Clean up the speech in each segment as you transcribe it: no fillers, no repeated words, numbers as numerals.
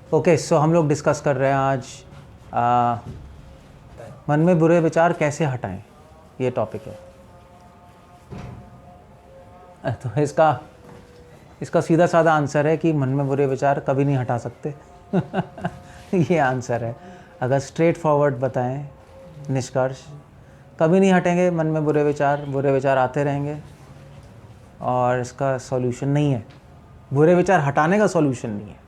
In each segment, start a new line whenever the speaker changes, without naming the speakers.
Okay, सो हम लोग discuss कर रहे हैं आज मन में बुरे विचार कैसे हटाएं, ये टॉपिक है। तो इसका सीधा साधा आंसर है कि मन में बुरे विचार कभी नहीं हटा सकते। ये आंसर है। अगर स्ट्रेट फॉरवर्ड बताएं निष्कर्ष, कभी नहीं हटेंगे मन में बुरे विचार आते रहेंगे और इसका सॉल्यूशन नहीं है। बुरे विचार हटाने का सॉल्यूशन नहीं है।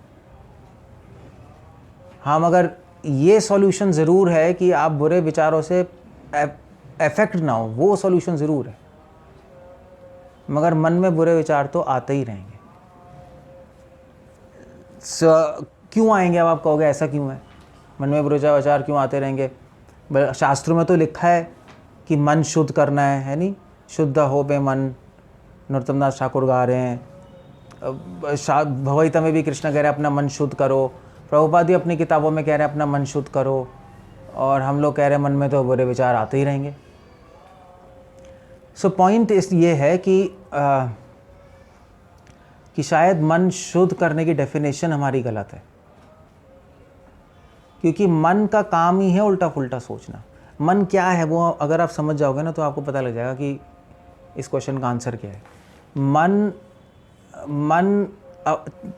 हाँ, मगर ये सॉल्यूशन ज़रूर है कि आप बुरे विचारों से अफेक्ट ना हो, वो सॉल्यूशन ज़रूर है। मगर मन में बुरे विचार तो आते ही रहेंगे। क्यों आएंगे? अब आप कहोगे ऐसा क्यों है, मन में बुरे विचार क्यों आते रहेंगे? शास्त्रों में तो लिखा है कि मन शुद्ध करना है नहीं? शुद्ध हो बे मन, नरोत्तम दास ठाकुर गा रहे हैं। भगवद्गीता में भी कृष्ण कह रहे हैं अपना मन शुद्ध करो। प्रभुपाद भी अपनी किताबों में कह रहे हैं अपना मन शुद्ध करो। और हम लोग कह रहे हैं मन में तो बुरे विचार आते ही रहेंगे। सो पॉइंट ये है कि शायद मन शुद्ध करने की डेफिनेशन हमारी गलत है, क्योंकि मन का काम ही है उल्टा पुल्टा सोचना। मन क्या है वो अगर आप समझ जाओगे ना तो आपको पता लग जाएगा कि इस क्वेश्चन का आंसर क्या है। मन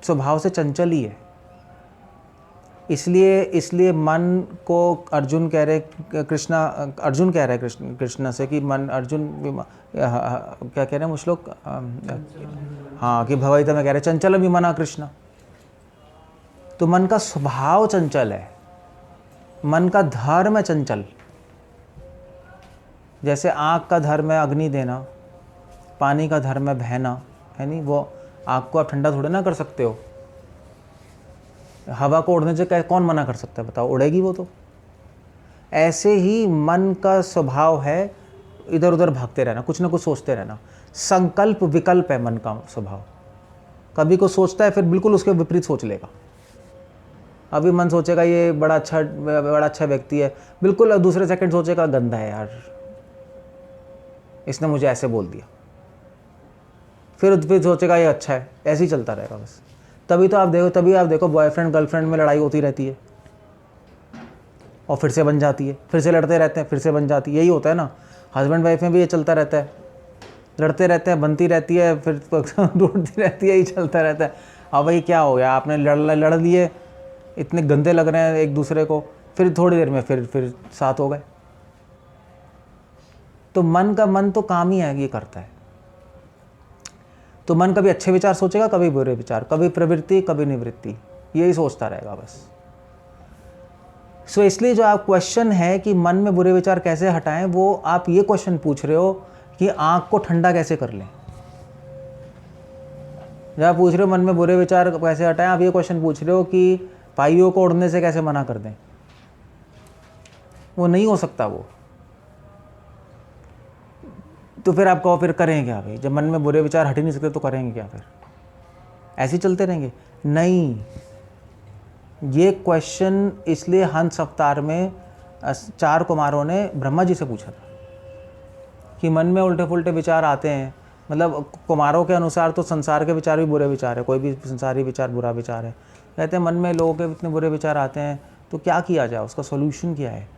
स्वभाव से चंचल ही है। इसलिए मन को अर्जुन कह रहे कृष्ण से कि मन अर्जुन क्या कह रहे हैं वो श्लोक? हाँ, कि भगवद्गीता में कह रहे चंचल विमना कृष्ण। तो मन का स्वभाव चंचल है, मन का धर्म है चंचल। जैसे आग का धर्म है अग्नि देना, पानी का धर्म है बहना, है नहीं? वो आग को आप ठंडा थोड़े ना कर सकते हो। हवा को उड़ने से कौन मना कर सकता है? बताओ, उड़ेगी वो तो। ऐसे ही मन का स्वभाव है इधर उधर भागते रहना, कुछ ना कुछ सोचते रहना। संकल्प विकल्प है मन का स्वभाव। कभी को सोचता है फिर बिल्कुल उसके विपरीत सोच लेगा। अभी मन सोचेगा ये बड़ा अच्छा व्यक्ति है, बिल्कुल दूसरे सेकंड सोचेगा गंदा है यार, इसने मुझे ऐसे बोल दिया। फिर सोचेगा ये अच्छा है। ऐसे ही चलता रहेगा बस। तभी आप देखो बॉयफ्रेंड गर्लफ्रेंड में लड़ाई होती रहती है और फिर से बन जाती है, फिर से लड़ते रहते हैं, फिर से बन जाती है। यही होता है ना, हस्बैंड वाइफ में भी ये चलता रहता है। लड़ते रहते हैं, बनती रहती है, फिर टूटती रहती है, यही चलता रहता है। अब भाई क्या हो गया, आपने लड़ लिए, इतने गंदे लग रहे हैं एक दूसरे को, फिर थोड़ी देर में फिर साथ हो गए। तो मन तो काम ही है, ये करता है। तो मन कभी अच्छे विचार सोचेगा, कभी बुरे विचार, कभी प्रवृत्ति कभी निवृत्ति, यही सोचता रहेगा बस। सो इसलिए जो आप क्वेश्चन है कि मन में बुरे विचार कैसे हटाएं, वो आप ये क्वेश्चन पूछ रहे हो कि आँख को ठंडा कैसे कर लें। जब आप पूछ रहे हो मन में बुरे विचार कैसे हटाएं, आप ये क्वेश्चन पूछ रहे हो कि पाइयों को उड़ने से कैसे मना कर दें। वो नहीं हो सकता वो। तो फिर आप कहो फिर करें क्या भाई? जब मन में बुरे विचार हट ही नहीं सकते तो करेंगे क्या? फिर ऐसे ही चलते रहेंगे? नहीं, ये क्वेश्चन इसलिए हंस अवतार में 4 कुमारों ने ब्रह्मा जी से पूछा था कि मन में उल्टे पुल्टे विचार आते हैं। मतलब कुमारों के अनुसार तो संसार के विचार भी बुरे विचार है, कोई भी संसारी विचार बुरा विचार है। कहते हैं मन में लोगों के इतने बुरे विचार आते हैं, तो क्या किया जाए, उसका सोल्यूशन क्या है?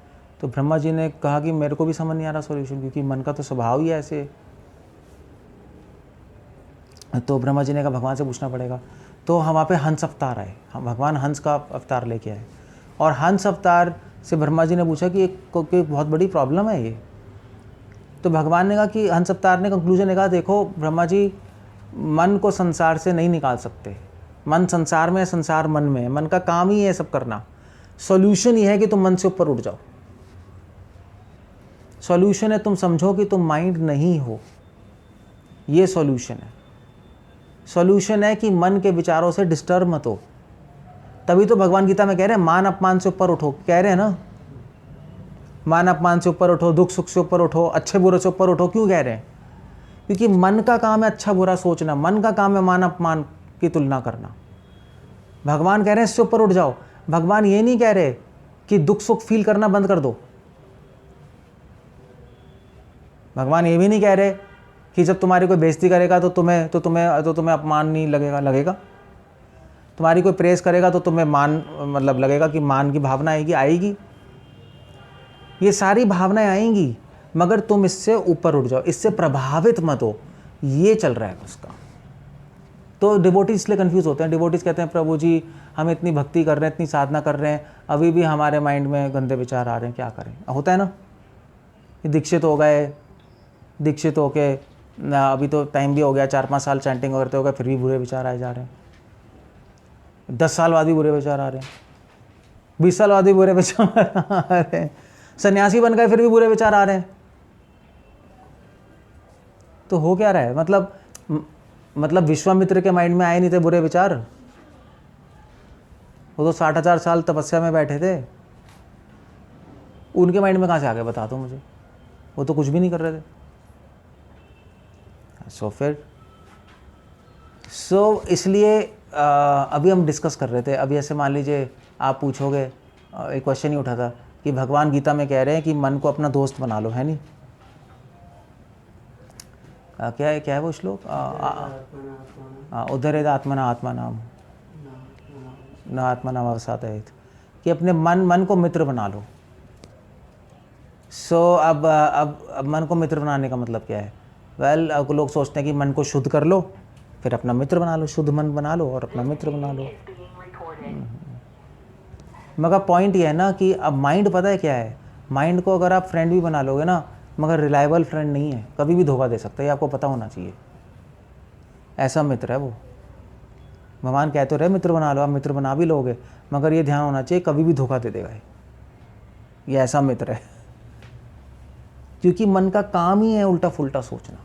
तो ब्रह्मा जी ने कहा कि मेरे को भी समझ नहीं आ रहा सोल्यूशन, क्योंकि मन का तो स्वभाव ही ऐसे। तो ब्रह्मा जी ने कहा भगवान से पूछना पड़ेगा। तो हम वहाँ पे हंस अवतार आए, हम भगवान हंस का अवतार लेके आए। और हंस अवतार से ब्रह्मा जी ने पूछा कि एक बहुत बड़ी प्रॉब्लम है ये। तो भगवान ने कहा कि हंस अवतार ने कंक्लूजन ने कहा, देखो ब्रह्मा जी, मन को संसार से नहीं निकाल सकते। मन संसार में है, संसार मन में है। मन का काम ही है सब करना। सॉल्यूशन ये है कि तुम मन से ऊपर उठ जाओ। सॉल्यूशन है तुम समझो कि तुम माइंड नहीं हो, ये सॉल्यूशन है। सॉल्यूशन है कि मन के विचारों से डिस्टर्ब मत हो। तभी तो भगवान गीता में कह रहे हैं मान अपमान से ऊपर उठो। कह रहे हैं ना, मान अपमान से ऊपर उठो, दुख सुख से ऊपर उठो, अच्छे बुरे से ऊपर उठो। क्यों कह रहे हैं? क्योंकि मन का काम है अच्छा बुरा सोचना, मन का काम है मान अपमान की तुलना करना। भगवान कह रहे हैं इससे ऊपर उठ जाओ। भगवान ये नहीं कह रहे कि दुख सुख फील करना बंद कर दो। भगवान ये भी नहीं कह रहे कि जब तुम्हारी कोई बेइज्जती करेगा तो तुम्हें अपमान नहीं लगेगा। तुम्हारी कोई प्रेस करेगा तो तुम्हें मान मतलब लगेगा कि मान की भावना आएगी, ये सारी भावनाएं आएंगी, मगर तुम इससे ऊपर उठ जाओ, इससे प्रभावित मत हो। ये चल रहा है उसका। तो डिवोटीज इसलिए कंफ्यूज होते हैं। डिवोटीज कहते हैं प्रभु जी हम इतनी भक्ति कर रहे हैं, इतनी साधना कर रहे हैं, अभी भी हमारे माइंड में गंदे विचार आ रहे हैं, क्या करें। होता है ना, दीक्षित हो गए, दीक्षित होके अभी तो टाइम भी हो गया, 4-5 साल चैंटिंग करते हो गए, फिर भी बुरे विचार आए जा रहे हैं। 10 साल बाद भी बुरे विचार आ रहे हैं, 20 साल बाद भी बुरे विचार आ रहे हैं, सन्यासी बन गए फिर भी बुरे विचार आ रहे हैं। तो हो क्या रहा है, मतलब विश्वामित्र के माइंड में आए नहीं थे बुरे विचार, वो तो 60,000 साल तपस्या में बैठे थे, उनके माइंड में कहाँ से आ गए बता दो मुझे, वो तो कुछ भी नहीं कर रहे थे। इसलिए अभी हम डिस्कस कर रहे थे, अभी ऐसे मान लीजिए आप पूछोगे, एक क्वेश्चन ही उठा था कि भगवान गीता में कह रहे हैं कि मन को अपना दोस्त बना लो, है नहीं? क्या है वो श्लोक, उद्धरेद आत्मना आत्मानाम न आत्मनाम अवसादयेत, कि अपने मन को मित्र बना लो। अब मन को मित्र बनाने का मतलब क्या है? अब लोग सोचते हैं कि मन को शुद्ध कर लो, फिर अपना मित्र बना लो, शुद्ध मन बना लो और अपना मित्र बना लो। मगर पॉइंट ये है ना कि अब माइंड पता है क्या है, माइंड को अगर आप फ्रेंड भी बना लोगे ना, मगर रिलायबल फ्रेंड नहीं है, कभी भी धोखा दे सकता है, ये आपको पता होना चाहिए। ऐसा मित्र है वो। भगवान कहते रहे मित्र बना लो, आप मित्र बना भी लोगे, मगर ये ध्यान होना चाहिए कभी भी धोखा दे देगा ये ऐसा मित्र है। क्योंकि मन का काम ही है उल्टा फुल्टा सोचना।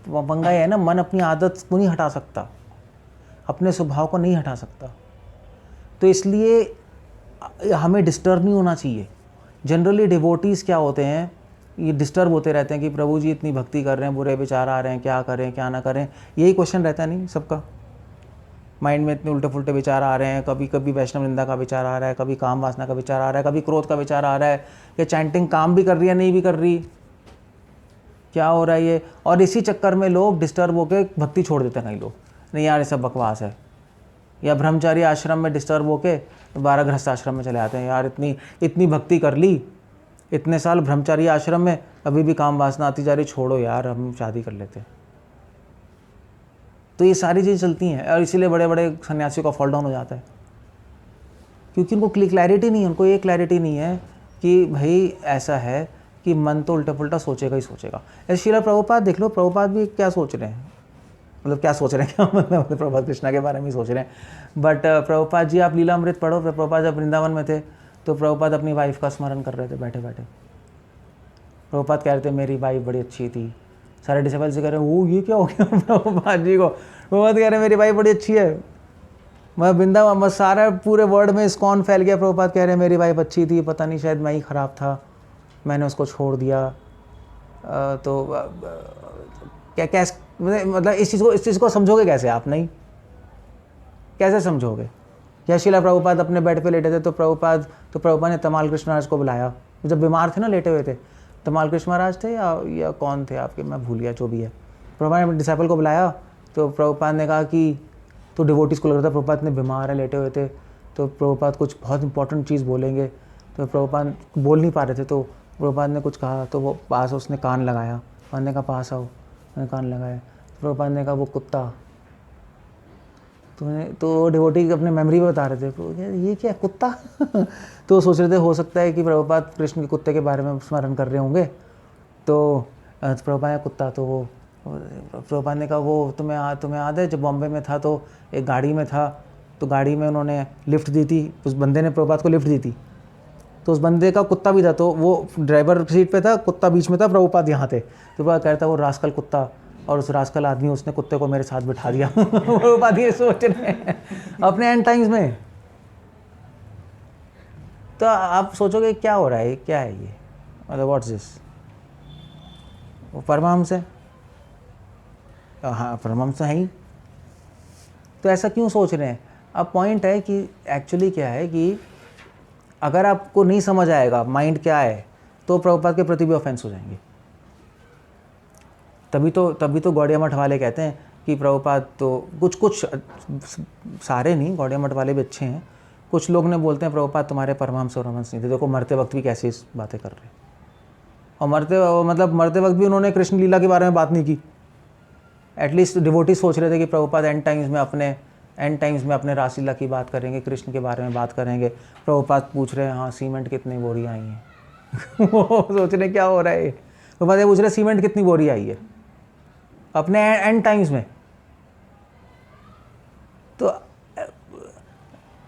पंगा है ना, मन अपनी आदत को नहीं हटा सकता, अपने स्वभाव को नहीं हटा सकता, तो इसलिए हमें डिस्टर्ब नहीं होना चाहिए। जनरली डिवोटीज़ क्या होते हैं, ये डिस्टर्ब होते रहते हैं कि प्रभु जी इतनी भक्ति कर रहे हैं, बुरे विचार आ रहे हैं, क्या करें क्या ना करें, यही क्वेश्चन रहता है नहीं सबका। माइंड में इतने उल्टे फुल्टे विचार आ रहे हैं, कभी कभी वैष्णव निंदा का विचार आ रहा है, कभी काम वासना का विचार आ रहा है, कभी क्रोध का विचार आ रहा है कि चैंटिंग काम भी कर रही है नहीं भी कर रही, क्या हो रहा है ये। और इसी चक्कर में लोग डिस्टर्ब होकर भक्ति छोड़ देते हैं। कई लोग नहीं यार ये सब बकवास है, या ब्रह्मचारी आश्रम में डिस्टर्ब होके 12 गृहस्थ आश्रम में चले आते हैं, यार इतनी भक्ति कर ली, इतने साल ब्रह्मचारी आश्रम में, अभी भी काम वासना आती जा रही, छोड़ो यार हम शादी कर लेते। तो ये सारी चीज़ें चलती हैं और इसीलिए बड़े बड़े सन्यासियों का फॉल डाउन हो जाता है, क्योंकि उनको क्लैरिटी नहीं है। उनको ये क्लैरिटी नहीं है कि भाई ऐसा है कि मन तो उल्टा पुल्टा सोचेगा ही सोचेगा। ऐसे श्रील प्रभुपाद देख लो, प्रभुपाद भी क्या सोच रहे हैं, मतलब क्या सोच रहे हैं, क्या मतलब प्रभुपाद कृष्णा के बारे में ही सोच रहे हैं। बट प्रभुपाद जी आप लीलामृत पढ़ो, प्रभुपाद जब वृंदावन में थे तो प्रभुपाद अपनी वाइफ का स्मरण कर रहे थे बैठे बैठे। प्रभुपाद कह रहे थे मेरी वाइफ बड़ी अच्छी थी, सारे डिसेबल से कह रहे हैं वो ये क्या हो गया प्रभुपाद जी को। प्रभुपाद कह रहे हैं मेरी वाइफ बड़ी अच्छी है, मैं वृंदावन सारा पूरे वर्ल्ड में इस्कॉन फैल गया। प्रभुपाद कह रहे हैं मेरी वाइफ अच्छी थी, पता नहीं शायद मैं ही ख़राब था, मैंने उसको छोड़ दिया। तो क्या मतलब इस चीज़ को समझोगे कैसे आप? नहीं, कैसे समझोगे? या शिला प्रभुपाद अपने बेड पे लेटे थे तो प्रभुपाद ने तमाल कृष्ण महाराज को बुलाया, जब बीमार थे ना, लेटे हुए थे। तमाल कृष्ण महाराज थे या कौन थे आपके, मैं भूल गया, जो भी है। प्रभुपाद ने अपने डिसाइपल को बुलाया तो प्रभुपाद ने कहा कि तो डिवोटीज को लग रहा था प्रभुपाद इतने बीमार है, लेटे हुए थे, तो प्रभुपाद कुछ बहुत इंपॉर्टेंट चीज़ बोलेंगे, तो प्रभुपाद बोल नहीं पा रहे थे, तो प्रभुपाद ने कुछ कहा तो वो पास उसने कान लगाया, प्रभुपाद ने कहा पास आओ, मैंने कान लगाया, प्रभुपाद ने कहा वो कुत्ता। तो डिवोटी अपने मेमोरी में बता रहे थे, तो ये क्या कुत्ता तो सोच रहे थे हो सकता है कि प्रभुपाद कृष्ण के कुत्ते के बारे में स्मरण कर रहे होंगे। तो प्रभुपाद ने कुत्ता, तो वो प्रभुपाद ने कहा वो तुम्हें याद है जब बॉम्बे में था तो एक गाड़ी में था, तो गाड़ी में उन्होंने लिफ्ट दी थी, उस बंदे ने प्रभुपाद को लिफ्ट दी थी, तो उस बंदे का कुत्ता भी था, तो वो ड्राइवर सीट पे था, कुत्ता बीच में था, प्रभुपाद यहाँ थे। तो प्रभुपाद कहता वो रास्कल कुत्ता, और उस रास्कल आदमी उसने कुत्ते को मेरे साथ बिठा दिया प्रभुपाद ये सोच रहे हैं अपने एंड टाइम्स में। तो आप सोचोगे क्या हो रहा है, क्या है ये, मतलब व्हाट्स दिस? वो परमहंस है, हाँ परमहंस है ही, तो ऐसा क्यों सोच रहे हैं? अब पॉइंट है कि एक्चुअली क्या है कि अगर आपको नहीं समझ आएगा माइंड क्या है, तो प्रभुपाद के प्रति भी ऑफेंस हो जाएंगे। तभी तो गौड़िया मठ वाले कहते हैं कि प्रभुपाद तो कुछ सारे नहीं, गौड़िया मठ वाले भी अच्छे हैं, कुछ लोग ने बोलते हैं प्रभुपाद तुम्हारे परमहंस और रमहंस नहीं थे, देखो मरते वक्त भी कैसी बातें कर रहे हैं। और मरते वक्त भी उन्होंने कृष्ण लीला के बारे में बात नहीं की। एटलीस्ट डिवोटी सोच रहे थे कि प्रभुपाद एंड टाइम्स में अपने रासलीला की बात करेंगे, कृष्ण के बारे में बात करेंगे। प्रभुपाद पूछ रहे हैं हाँ सीमेंट कितनी बोरी आई हैं वो सोच रहे क्या हो रहा है। प्रभुपाद पूछ रहे सीमेंट कितनी बोरी आई है अपने एंड टाइम्स में। तो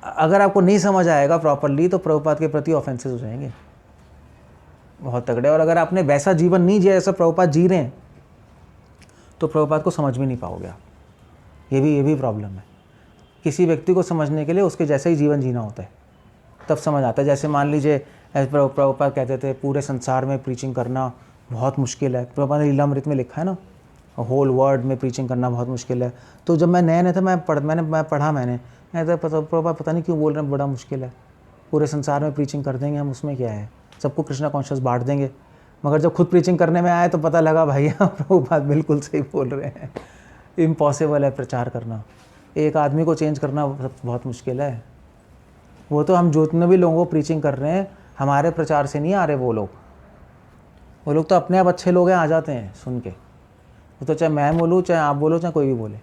अगर आपको नहीं समझ आएगा प्रॉपरली तो प्रभुपाद के प्रति ऑफेंसेस हो जाएंगे बहुत तगड़े। और अगर आपने वैसा जीवन नहीं जिया जैसा प्रभुपाद जी रहे हैं तो प्रभुपाद को समझ भी नहीं पाओगे आप। ये भी प्रॉब्लम है। किसी व्यक्ति को समझने के लिए उसके जैसा ही जीवन जीना होता है, तब समझ आता है। जैसे मान लीजिए प्रभुपाद कहते थे पूरे संसार में प्रीचिंग करना बहुत मुश्किल है। प्रभुपाद ने लीलामृत में लिखा है ना, होल वर्ल्ड में प्रीचिंग करना बहुत मुश्किल है। तो जब मैं नया था मैंने प्रभुपाद पता नहीं क्यों बोल रहे हैं बड़ा मुश्किल है, पूरे संसार में प्रीचिंग कर देंगे हम, उसमें क्या है, सबको कृष्णा कॉन्शियस बांट देंगे। मगर जब खुद प्रीचिंग करने में आए तो पता लगा भाई प्रभुपाद बिल्कुल सही बोल रहे हैं, इम्पॉसिबल है प्रचार करना। एक आदमी को चेंज करना बहुत मुश्किल है। वो तो हम जितने भी लोगों को प्रीचिंग कर रहे हैं हमारे प्रचार से नहीं आ रहे वो लोग तो अपने आप अच्छे लोग हैं, आ जाते हैं सुन के। वो तो चाहे मैं बोलूँ, चाहे आप बोलो, चाहे कोई भी बोले,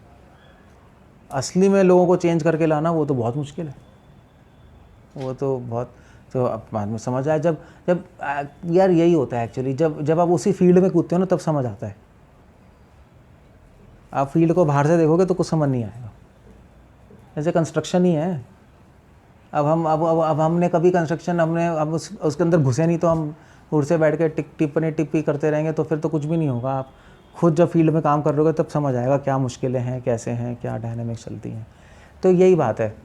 असली में लोगों को चेंज करके लाना वो तो बहुत मुश्किल है। वो तो बहुत, तो अब बाद में समझ आया जब यार यही होता है एक्चुअली, जब आप उसी फील्ड में कूदते हो ना तब समझ आता है। आप फील्ड को बाहर से देखोगे तो कुछ समझ नहीं आएगा। जैसे कंस्ट्रक्शन ही है, अब हमने कभी कंस्ट्रक्शन अब उसके अंदर घुसे नहीं तो हम दूर से बैठ के टिप्पी करते रहेंगे तो फिर तो कुछ भी नहीं होगा। आप खुद जब फील्ड में काम कर रहे हो तब समझ आएगा क्या मुश्किलें हैं, कैसे हैं, क्या डायनामिक्स चलती हैं। तो यही बात है।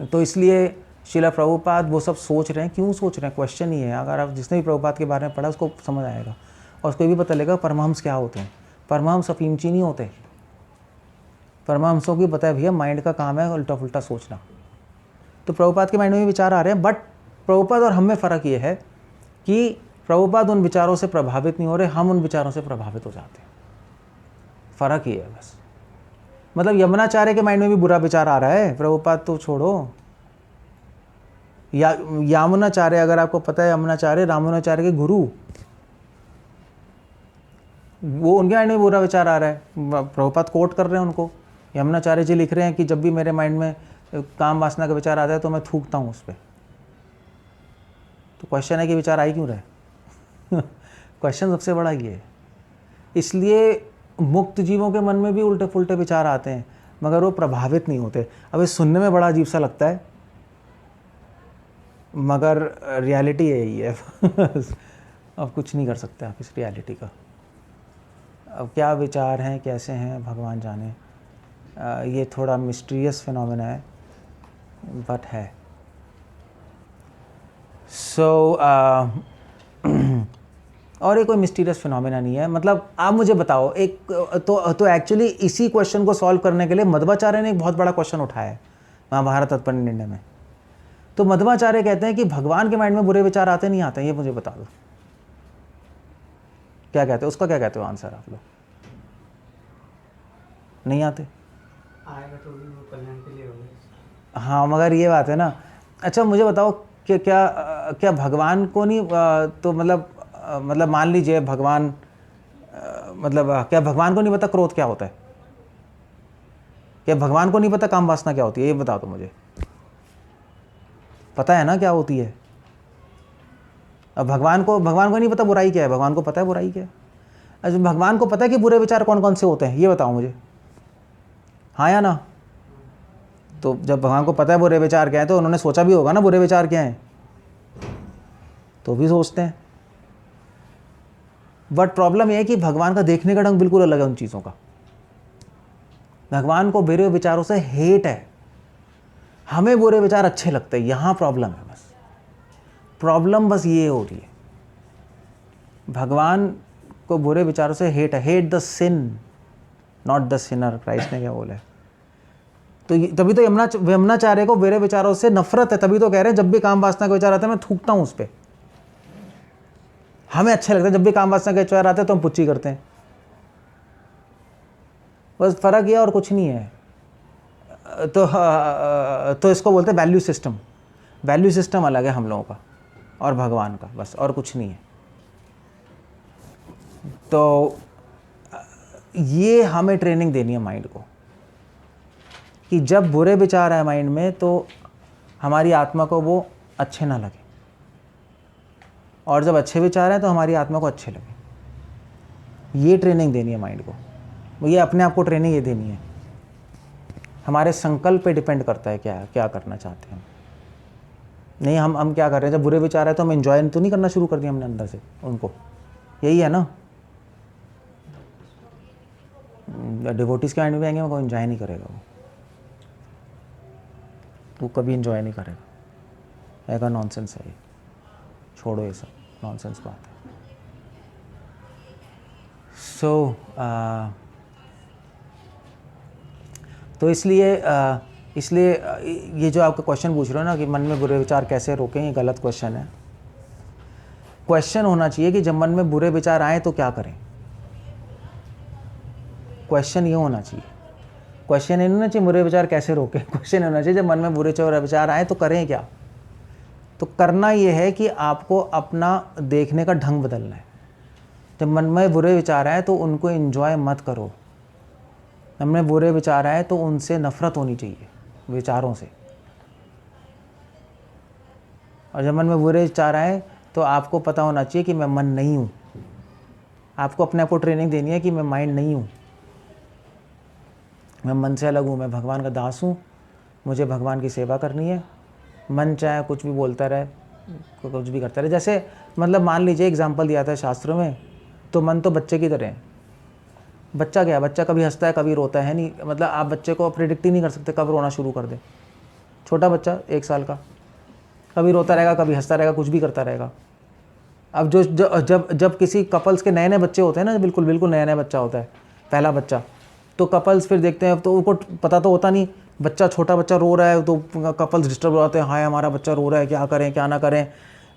तो इसलिए श्रीला प्रभुपाद वो सब सोच रहे हैं, क्यों सोच रहे हैं, क्वेश्चन ही है। अगर आप जिसने भी प्रभुपाद के बारे में पढ़ा उसको समझ आएगा और उसको भी पता लगेगा परमहंस क्या होते हैं। परमहंस अफीमची नहीं होते। परमहंसों की पता है भैया माइंड का काम है उल्टा पुल्टा सोचना। तो प्रभुपाद के माइंड में भी विचार आ रहे हैं, बट प्रभुपाद और हम में फ़र्क ये है कि प्रभुपाद उन विचारों से प्रभावित नहीं हो रहे, हम उन विचारों से प्रभावित हो जाते हैं। फ़र्क ही है बस। मतलब यमुनाचार्य के माइंड में भी बुरा विचार आ रहा है, प्रभुपाद तो छोड़ो। यामुनाचार्य, अगर आपको पता है यमुनाचार्य रामानुजाचार्य के गुरु, वो उनके माइंड में बुरा विचार आ रहा है। प्रभुपाद कोट कर रहे हैं उनको। यमुनाचार्य जी लिख रहे हैं कि जब भी मेरे माइंड में काम वासना का विचार आता है तो मैं थूकता हूँ उस पर। तो क्वेश्चन है कि विचार आई क्यों रहे क्वेश्चन सबसे बड़ा ये है। इसलिए मुक्त जीवों के मन में भी उल्टे पुल्टे विचार आते हैं मगर वो प्रभावित नहीं होते। अब ये सुनने में बड़ा अजीब सा लगता है मगर रियलिटी यही है अब कुछ नहीं कर सकते आप इस रियलिटी का। अब क्या विचार हैं, कैसे हैं, भगवान जाने। ये थोड़ा मिस्टीरियस फिनोमेना है बट है। और ये कोई मिस्टीरियस फिनोमेना नहीं है। मतलब आप मुझे बताओ, एक तो एक्चुअली इसी क्वेश्चन को सॉल्व करने के लिए मध्वाचार्य ने एक बहुत बड़ा क्वेश्चन उठाया है महाभारत तात्पर्य निर्णय में। तो मध्वाचार्य कहते हैं कि भगवान के माइंड में बुरे विचार आते नहीं आते, ये मुझे बता दो। क्या कहते हो, उसका क्या कहते हो आंसर आप लोग? नहीं आते?
आएगा तो भी वो कल्याण के लिए होगा।
हाँ मगर ये बात है ना। अच्छा मुझे बताओ कि क्या भगवान को नहीं तो मतलब मान लीजिए भगवान क्या भगवान को नहीं पता क्रोध क्या होता है? क्या भगवान को नहीं पता काम वासना क्या होती है? ये बताओ तो मुझे। पता है ना क्या होती है? अब भगवान को नहीं पता बुराई क्या है? भगवान को पता है बुराई क्या है। अच्छा भगवान को पता है कि बुरे विचार कौन कौन से होते हैं? ये बताओ मुझे, हाँ या ना? तो जब भगवान को पता है बुरे विचार क्या है तो उन्होंने सोचा भी होगा ना बुरे विचार क्या हैं, तो भी सोचते हैं। बट प्रॉब्लम यह है कि भगवान का देखने का ढंग बिल्कुल अलग है उन चीज़ों का। भगवान को बुरे विचारों से हेट है, हमें बुरे विचार अच्छे लगते हैं। यहाँ प्रॉब्लम है। बस प्रॉब्लम बस ये हो रही है, भगवान को बुरे विचारों से हेट है। Hate the sin not the sinner, Christ ने क्या बोला है। तो तभी तो यमुनाचार्य को बुरे विचारों से नफरत है। तभी तो कह रहे हैं जब भी काम वासना का विचार आता है मैं थूकता हूँ उस पर। हमें अच्छे लगता है जब भी काम वासना का विचार आता है तो हम पुच्ची करते हैं। बस फ़र्क ये और कुछ नहीं है। तो इसको बोलते हैं वैल्यू सिस्टम। वैल्यू सिस्टम अलग है हम लोगों का और भगवान का, बस, और कुछ नहीं है। तो ये हमें ट्रेनिंग देनी है माइंड को कि जब बुरे विचार आए माइंड में तो हमारी आत्मा को वो अच्छे ना लगे, और जब अच्छे विचार हैं तो हमारी आत्मा को अच्छे लगे। ये ट्रेनिंग देनी है माइंड को, ये अपने आप को ट्रेनिंग ये देनी है। हमारे संकल्प पे डिपेंड करता है क्या क्या करना चाहते हैं। नहीं, हम क्या कर रहे हैं, जब बुरे विचार आए तो हम एंजॉय तो नहीं करना शुरू कर दिया हमने अंदर से उनको, यही है ना। डिवोटीज के माइंड में आएंगे, वो एंजॉय नहीं करेगा, वो कभी एंजॉय नहीं करेगा। ऐसा नॉनसेंस है ये, छोड़ो ये सब नॉनसेंस बात है। तो इसलिए ये जो आपका क्वेश्चन पूछ रहे हो ना कि मन में बुरे विचार कैसे रोकें, ये गलत क्वेश्चन है। क्वेश्चन होना चाहिए कि जब मन में बुरे विचार आए तो क्या करें। क्वेश्चन ये होना चाहिए, क्वेश्चन ये नहीं होना चाहिए बुरे विचार कैसे रोकें। क्वेश्चन होना चाहिए जब मन में बुरे विचार आए तो करें क्या। तो करना ये है कि आपको अपना देखने का ढंग बदलना है। जब मन में बुरे विचार आए तो उनको एंजॉय मत करो। मन में बुरे विचार आए तो उनसे नफरत होनी चाहिए, विचारों से। और जब मन में बुरे विचार आए तो आपको पता होना चाहिए कि मैं मन नहीं हूँ। आपको अपने आप को ट्रेनिंग देनी है कि मैं माइंड नहीं हूँ, मैं मन से अलग हूँ, मैं भगवान का दास हूँ, मुझे भगवान की सेवा करनी है। मन चाहे कुछ भी बोलता रहे, कुछ भी करता रहे। जैसे मतलब मान लीजिए एग्जाम्पल दिया था शास्त्रों में, तो मन तो बच्चे की तरह है। बच्चा क्या है, बच्चा कभी हंसता है कभी रोता है नहीं, मतलब आप बच्चे को प्रिडिक्ट ही नहीं कर सकते कब रोना शुरू कर दे। छोटा बच्चा 1 साल का कभी रोता रहेगा कभी हंसता रहेगा, कुछ भी करता रहेगा। अब जब किसी कपल्स के नए नए बच्चे होते हैं ना, बिल्कुल नया नया बच्चा होता है, पहला बच्चा, तो कपल्स फिर देखते हैं तो उनको पता तो होता नहीं, बच्चा छोटा बच्चा रो रहा है तो कपल्स डिस्टर्ब हो जाते हैं, हाय हमारा बच्चा रो रहा है, क्या करें क्या ना करें।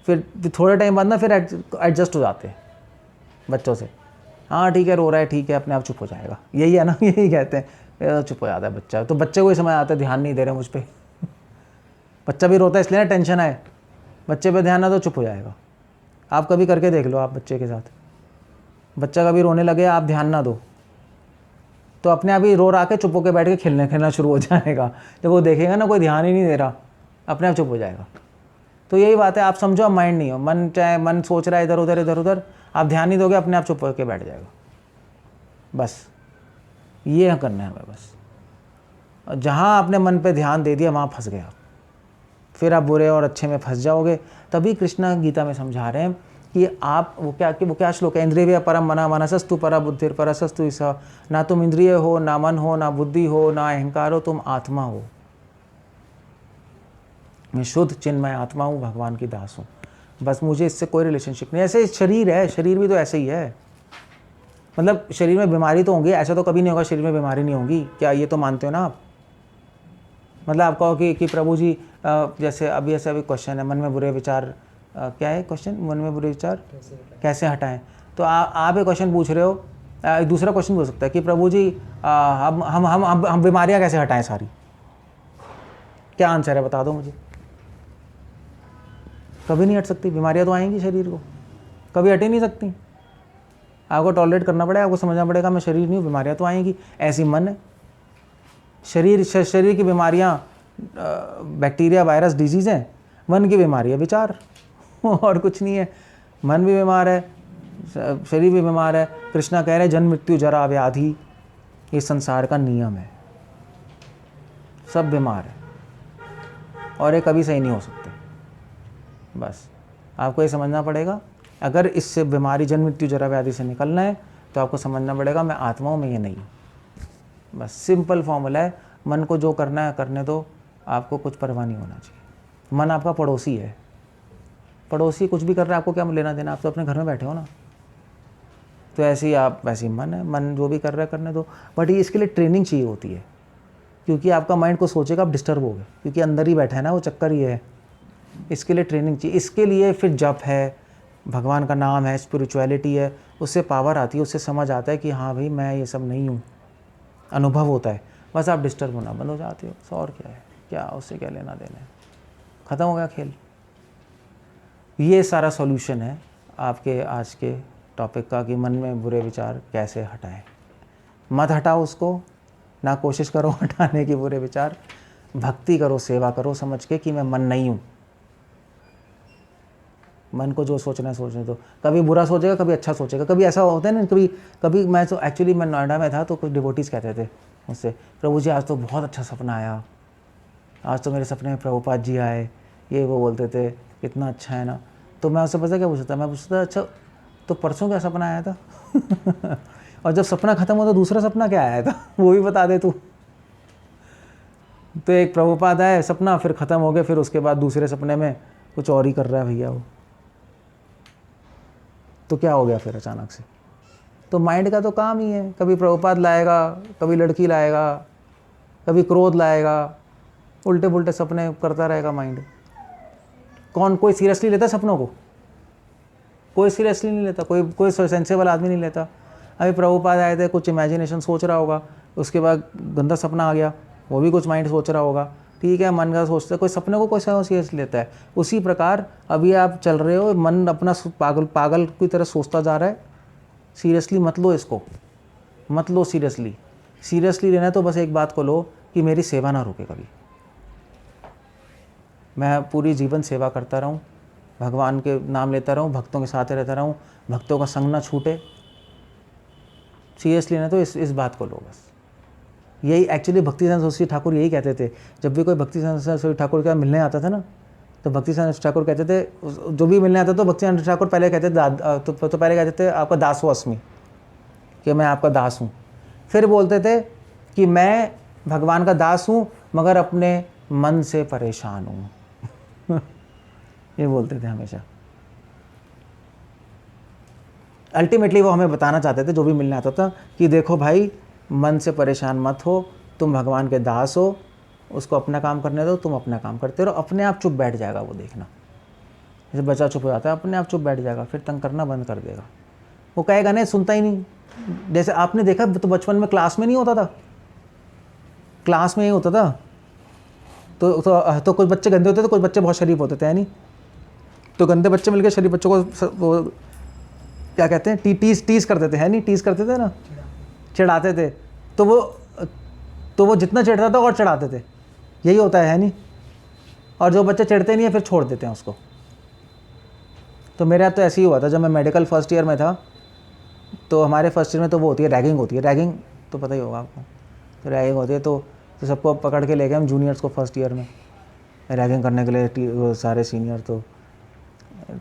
फिर थोड़े टाइम बाद ना फिर एडजस्ट हो जाते हैं बच्चों से, हाँ ठीक है रो रहा है, ठीक है अपने आप चुप हो जाएगा। यही है ना, यही कहते हैं, चुप हो जाता है बच्चा। तो बच्चे को ही समझ आता है ध्यान नहीं दे रहे मुझ पर। बच्चा भी रोता है इसलिए ना, टेंशन आए, बच्चे पे ध्यान ना तो चुप हो जाएगा। आप कभी करके देख लो, आप बच्चे के साथ, बच्चा कभी रोने लगे आप ध्यान ना दो तो अपने आप ही रो रहा के चुप होकर बैठ के खेलना शुरू हो जाएगा। जब वो देखेगा ना कोई ध्यान ही नहीं दे रहा, अपने आप चुप हो जाएगा। तो यही बात है, आप समझो आप माइंड नहीं हो, मन चाहे मन सोच रहा है इधर उधर, आप ध्यान नहीं दोगे अपने आप चुप होकर बैठ जाएगा। बस ये करना है हमें बस। जहाँ आपने मन पे ध्यान दे दिया वहाँ फंस गए आप, फिर आप बुरे और अच्छे में फंस जाओगे। तभी कृष्णा गीता में समझा रहे हैं कि आप वो क्या श्लोक है, इंद्रिय परम मना मनसस्तु परा बुद्धिर परसस्तु ईसा। ना तुम इंद्रिय हो, ना मन हो, ना बुद्धि हो, ना अहंकार हो, तुम आत्मा हो। मैं शुद्ध चिन्मय आत्मा हूँ, भगवान की दास हूँ। बस मुझे इससे कोई रिलेशनशिप नहीं। ऐसे शरीर है, शरीर भी तो ऐसे ही है, मतलब शरीर में बीमारी तो होंगी, ऐसा तो कभी नहीं होगा शरीर में बीमारी नहीं होगी। क्या ये तो मानते हो ना आप? मतलब आप कहो कि प्रभु जी जैसे अभी ऐसा भी क्वेश्चन है, मन में बुरे विचार क्या है क्वेश्चन, मन में बुरे विचार कैसे हटाएं। तो आप एक क्वेश्चन पूछ रहे हो, एक दूसरा क्वेश्चन हो सकता है कि प्रभु जी हम बीमारियां कैसे हटाएं सारी। क्या आंसर है बता दो मुझे। कभी नहीं हट सकती बीमारियां, तो आएंगी शरीर को, कभी हट ही नहीं सकती। आपको टॉलरेट करना पड़ेगा, आपको समझना पड़ेगा मैं शरीर नहीं हूँ, बीमारियां तो आएंगी। ऐसी मन है, शरीर की बीमारियां बैक्टीरिया वायरस डिजीज़ हैं, मन की बीमारी है विचार, और कुछ नहीं है। मन भी बीमार है, शरीर भी बीमार है। कृष्णा कह रहे हैं जन्म मृत्यु जरा व्याधि ये संसार का नियम है, सब बीमार है और ये कभी सही नहीं हो सकते। बस आपको ये समझना पड़ेगा, अगर इससे बीमारी जन्म मृत्यु जरा व्याधि से निकलना है तो आपको समझना पड़ेगा मैं आत्मा हूँ, मैं ये नहीं। बस सिंपल फॉर्मूला है, मन को जो करना है करने दो, आपको कुछ परवाह नहीं होना चाहिए। मन आपका पड़ोसी है, पड़ोसी कुछ भी कर रहा है आपको क्या लेना देना, आप तो अपने घर में बैठे हो ना। तो ऐसे ही आप, वैसे ही मन है, मन जो भी कर रहा है करने दो। बट ये इसके लिए ट्रेनिंग चाहिए होती है, क्योंकि आपका माइंड को सोचेगा आप डिस्टर्ब हो गए, क्योंकि अंदर ही बैठा है ना, वो चक्कर ही है। इसके लिए ट्रेनिंग चाहिए, इसके लिए फिर जप है, भगवान का नाम है, स्पिरिचुअलिटी है, उससे पावर आती है, उससे समझ आता है कि हाँ भाई मैं ये सब नहीं हूँ, अनुभव होता है, बस आप डिस्टर्ब होना बंद हो जाते हो। सो और क्या है, क्या उससे क्या लेना देना है, ख़त्म हो गया खेल। ये सारा सॉल्यूशन है आपके आज के टॉपिक का कि मन में बुरे विचार कैसे हटाएं। मत हटाओ उसको, ना कोशिश करो हटाने की बुरे विचार, भक्ति करो, सेवा करो समझ के कि मैं मन नहीं हूँ। मन को जो सोचना है सोचने दो, कभी बुरा सोचेगा कभी अच्छा सोचेगा। कभी ऐसा होता है ना, कभी कभी मैं तो एक्चुअली मैं नोएडा में था तो कुछ डिवोटीज़ कहते थे मुझसे, प्रभु जी आज तो बहुत अच्छा सपना आया, आज तो मेरे सपने में प्रभुपाद जी आए, ये वो बोलते थे, कितना अच्छा है ना। तो मैं उससे पता क्या पूछता, मैं पूछता था अच्छा तो परसों क्या सपना आया था और जब सपना ख़त्म हो तो दूसरा सपना क्या आया था वो भी बता दे तू। तो एक प्रभुपाद आए सपना, फिर ख़त्म हो गया, फिर उसके बाद दूसरे सपने में कुछ और ही कर रहा है भैया वो। तो क्या हो गया फिर अचानक से? तो माइंड का तो काम ही है, कभी प्रभुपाद लाएगा, कभी लड़की लाएगा, कभी क्रोध लाएगा, उल्टे पुल्टे सपने करता रहेगा माइंड। कोई सीरियसली लेता सपनों को? कोई सीरियसली नहीं लेता, कोई सेंसेबल आदमी नहीं लेता। अभी प्रभुपाद आए थे, कुछ इमेजिनेशन सोच रहा होगा, उसके बाद गंदा सपना आ गया, वो भी कुछ माइंड सोच रहा होगा, ठीक है, मन का सोचता है, कोई सपने को कोई सीरियस लेता है। उसी प्रकार अभी आप चल रहे हो, मन अपना पागल की तरह सोचता जा रहा है, सीरियसली मत लो इसको, मत लो सीरियसली। सीरियसली लेना है तो बस एक बात को लो कि मेरी सेवा ना रुके कभी, मैं पूरी जीवन सेवा करता रहूं, भगवान के नाम लेता रहूं, भक्तों के साथ रहता रहूं, भक्तों का संग ना छूटे। सीरियसली लेना तो इस बात को लो बस। यही एक्चुअली भक्ति सरस्वती ठाकुर यही कहते थे, जब भी कोई भक्ति सरस्वती ठाकुर का मिलने आता था ना, तो भक्ति सरस्वती ठाकुर कहते थे, जो भी मिलने आता तो भक्ति सरस्वती ठाकुर पहले कहते थे तो पहले कहते थे आपका दासो अस्मि, कि मैं आपका दास हूँ। फिर बोलते थे कि मैं भगवान का दास हूँ मगर अपने मन से परेशान हूँ ये बोलते थे हमेशा। अल्टीमेटली वो हमें बताना चाहते थे जो भी मिलने आता था कि देखो भाई, मन से परेशान मत हो, तुम भगवान के दास हो, उसको अपना काम करने दो, तुम अपना काम करते रहो, अपने आप चुप बैठ जाएगा वो, देखना जैसे बच्चा चुप हो जाता है अपने आप चुप बैठ जाएगा, फिर तंग करना बंद कर देगा। वो कहेगा नहीं, सुनता ही नहीं। जैसे आपने देखा तो बचपन में क्लास में नहीं होता था, क्लास में ही होता था, तो कुछ बच्चे गंदे होते थे, कुछ बच्चे बहुत शरीफ होते थे, है नहीं? तो गंदे बच्चे मिलकर शरीफ बच्चों को क्या कहते हैं, टीज करते थे, है नहीं? टीज करते थे ना, चिढ़ाते थे। तो वो जितना चिढ़ता था और चढ़ाते थे, यही होता है नहीं? और जो बच्चे चिढ़ते नहीं है फिर छोड़ देते हैं उसको। तो मेरे यहाँ तो ऐसे ही हुआ था, जब मैं मेडिकल फर्स्ट ईयर में था, तो हमारे फर्स्ट ईयर में तो वो होती है रैगिंग होती है, रैगिंग तो पता ही होगा आपको। तो रैगिंग होती है तो सबको पकड़ के ले गए हम जूनियर्स को फर्स्ट ईयर में रैगिंग करने के लिए, सारे सीनियर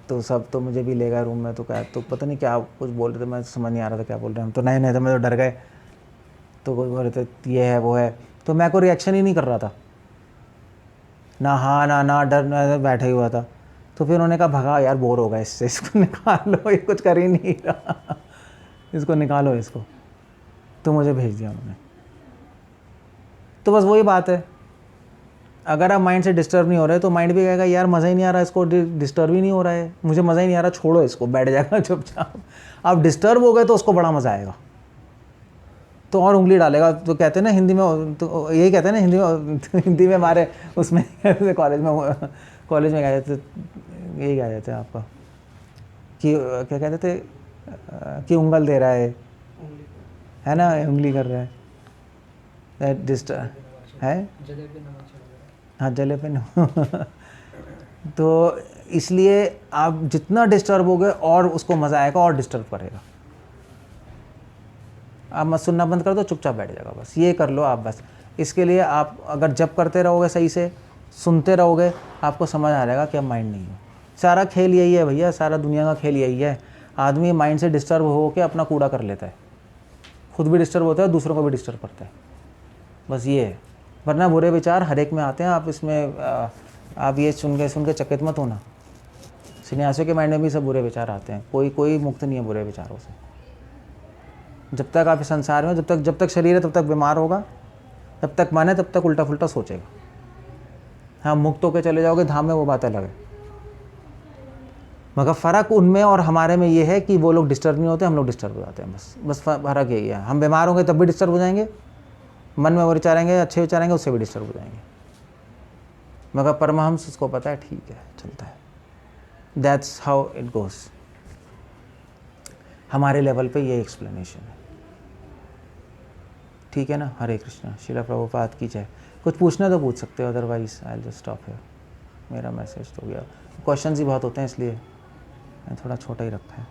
तो सब तो मुझे भी ले गए रूम में। तो क्या, तो पता नहीं क्या कुछ बोल रहे थे, मैं समझ नहीं आ रहा था क्या बोल रहे हैं हम। तो नहीं तो मैं तो डर गए, तो कोई बोल रहे थे ये है वो है, तो मैं कोई रिएक्शन ही नहीं कर रहा था, ना हाँ ना डर, मैं बैठा ही हुआ था। तो फिर उन्होंने कहा भगा यार, बोर हो गया इससे, इसको निकालो, ये कुछ कर ही नहीं रहा इसको निकालो इसको। तो मुझे भेज दिया उन्होंने। तो बस वही बात है, अगर आप माइंड से डिस्टर्ब नहीं हो रहे तो माइंड भी कहेगा यार मज़ा ही नहीं आ रहा, इसको डिस्टर्ब ही नहीं हो रहा है, मुझे मज़ा ही नहीं आ रहा, छोड़ो इसको, बैठ जाएगा चुपचाप। आप डिस्टर्ब हो गए तो उसको बड़ा मज़ा आएगा, तो और उंगली डालेगा। तो कहते हैं ना हिंदी में, तो यही कहते हैं ना हिंदी में हमारे उसमें कॉलेज में कहते थे, यही कह देते हैं आपका कि क्या कहते थे कि उंगल दे रहा है ना, उंगली कर रहा है, डिस्टर्ब है, हाँ जले पे तो इसलिए आप जितना डिस्टर्ब हो गए और उसको मज़ा आएगा और डिस्टर्ब करेगा। आप मत सुनना बंद कर दो, चुपचाप बैठ जाएगा, बस ये कर लो आप। बस इसके लिए आप अगर जब करते रहोगे, सही से सुनते रहोगे, आपको समझ आ जाएगा कि अब माइंड नहीं हो। सारा खेल यही है भैया, सारा दुनिया का खेल यही है। आदमी माइंड से डिस्टर्ब हो के अपना कूड़ा कर लेता है, खुद भी डिस्टर्ब होता है, दूसरों को भी डिस्टर्ब करता है, बस ये है। वरना बुरे विचार हर एक में आते हैं। आप इसमें आप ये सुन के चकित मत होना, सन्यासियों के माइंड में भी सब बुरे विचार आते हैं, कोई मुक्त नहीं है बुरे विचारों से। जब तक आप इस संसार में, जब तक शरीर है तब तक बीमार होगा, जब तक मन है तब तक उल्टा फुल्टा सोचेगा। हाँ, मुक्त होकर चले जाओगे धाम में, वो बात अलग है। मगर फ़र्क उनमें और हमारे में ये है कि वो लोग डिस्टर्ब नहीं होते, हम लोग डिस्टर्ब हो जाते हैं। बस फ़र्क यही है। हम बीमार होंगे तब भी डिस्टर्ब हो जाएंगे, मन में वो विचार आएंगे, अच्छे विचार आएंगे, उससे भी डिस्टर्ब हो जाएंगे। मगर परमहंस उसको पता है, ठीक है चलता है। That's how it goes. हमारे लेवल पे ये एक्सप्लेनेशन है, ठीक है ना। हरे कृष्णा, श्रील प्रभुपाद की जय। कुछ पूछना तो पूछ सकते हो, otherwise I will just stop here. मेरा मैसेज तो गया। क्वेश्चंस ही बहुत होते हैं इसलिए मैंने थोड़ा छोटा ही रखा है।